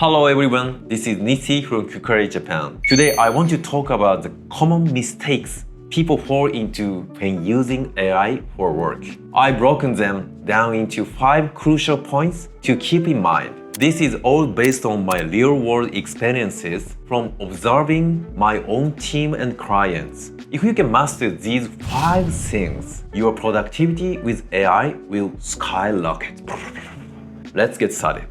Hello everyone, this is Nissy from Google Japan. Today I want to talk about the common mistakes people fall into when using AI for work. I've broken them down into 5 crucial points to keep in mind. This is all based on my real-world experiences from observing my own team and clients. If you can master these 5 things, your productivity with AI will skyrocket. Let's get started.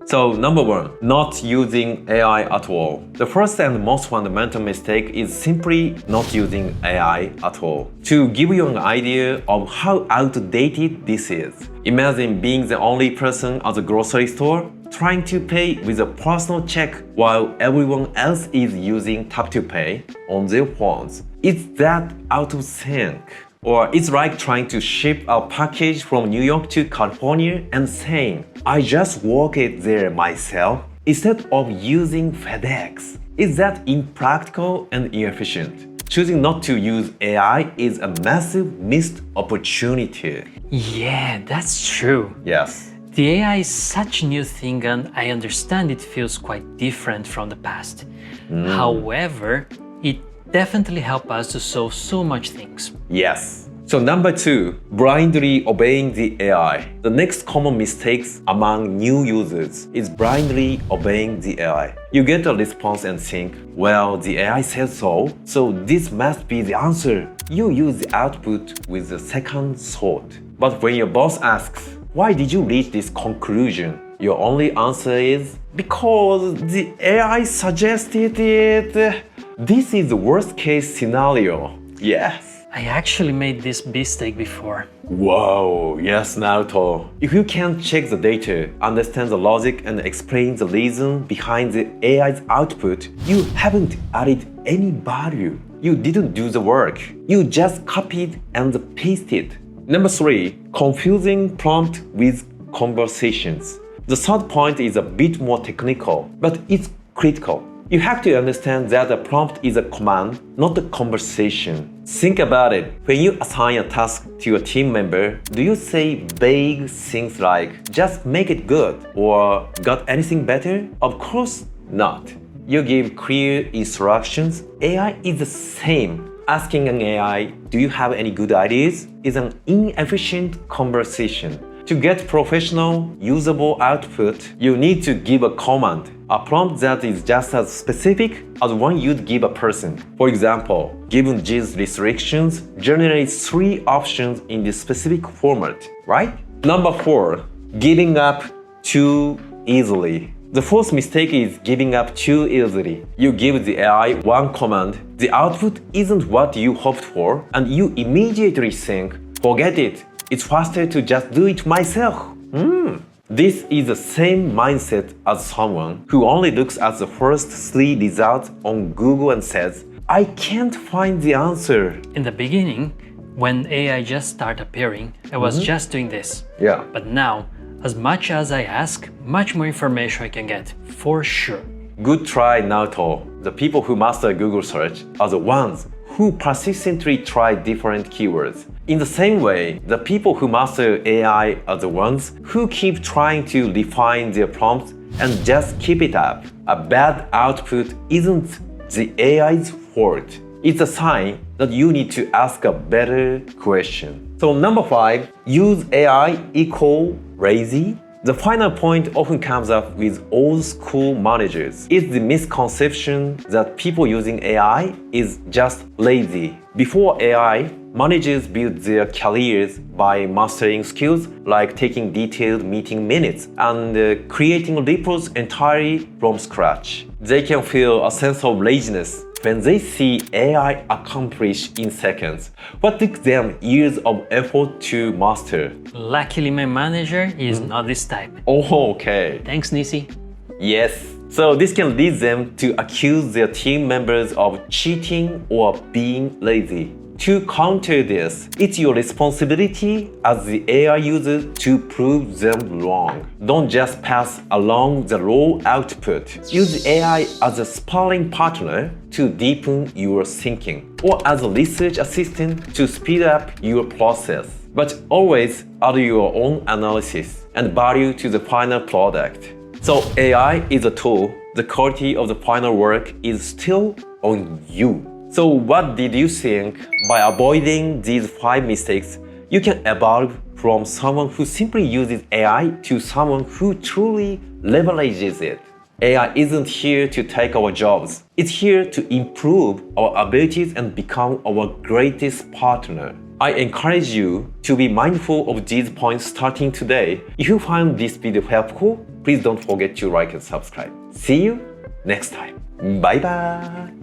So number 1, not using AI at all. The first and most fundamental mistake is simply not using AI at all. To give you an idea of how outdated this is, imagine being the only person at the grocery store trying to pay with a personal check while everyone else is using tap to pay on their phones. It's that out of sync. Or it's like trying to ship a package from New York to California and saying, I just walk it there myself instead of using FedEx. Is that impractical and inefficient? Choosing not to use AI is a massive missed opportunity. Yeah, that's true. Yes. The AI is such a new thing and I understand it feels quite different from the past. However, it definitely helps us to solve so much things. Yes. So number 2, blindly obeying the AI. The next common mistakes among new users is blindly obeying the AI. You get a response and think, well, the AI says so, so this must be the answer. You use the output with a second thought. But when your boss asks, why did you reach this conclusion? Your only answer is, because the AI suggested it. This is the worst case scenario. Yes. I actually made this mistake before. Whoa, yes, Naruto. If you can't check the data, understand the logic, and explain the reason behind the AI's output, you haven't added any value. You didn't do the work. You just copied and pasted. Number 3, confusing prompt with conversations. The third point is a bit more technical, but it's critical. You have to understand that a prompt is a command, not a conversation. Think about it. When you assign a task to a team member, do you say vague things like, just make it good, or got anything better? Of course not. You give clear instructions. AI is the same. Asking an AI, do you have any good ideas, is an inefficient conversation. To get professional, usable output, you need to give a command, a prompt that is just as specific as one you'd give a person. For example, given these restrictions, generate 3 options in this specific format, right? Number 4, giving up too easily. The fourth mistake is giving up too easily. You give the AI one command, the output isn't what you hoped for, and you immediately think, forget it. It's faster to just do it myself. This is the same mindset as someone who only looks at the first 3 results on Google and says, I can't find the answer. In the beginning, when AI just started appearing, I was just doing this. Yeah. But now, as much as I ask, much more information I can get, for sure. Good try, Naruto. The people who master Google search are the ones who persistently try different keywords. In the same way, the people who master AI are the ones who keep trying to refine their prompts and just keep it up. A bad output isn't the AI's fault. It's a sign that you need to ask a better question. So number 5, use AI equal lazy. The final point often comes up with old school managers. It's the misconception that people using AI is just lazy. Before AI, managers built their careers by mastering skills like taking detailed meeting minutes and creating reports entirely from scratch. They can feel a sense of laziness when they see AI accomplish in seconds what took them years of effort to master. Luckily, my manager is not this type. Oh, okay. Thanks, Nissy. Yes. So this can lead them to accuse their team members of cheating or being lazy. To counter this, it's your responsibility as the AI user to prove them wrong. Don't just pass along the raw output. Use AI as a sparring partner to deepen your thinking, or as a research assistant to speed up your process. But always add your own analysis and value to the final product. So AI is a tool. The quality of the final work is still on you. So what did you think? By avoiding these 5 mistakes, you can evolve from someone who simply uses AI to someone who truly leverages it. AI isn't here to take our jobs. It's here to improve our abilities and become our greatest partner. I encourage you to be mindful of these points starting today. If you found this video helpful, please don't forget to like and subscribe. See you next time. Bye bye.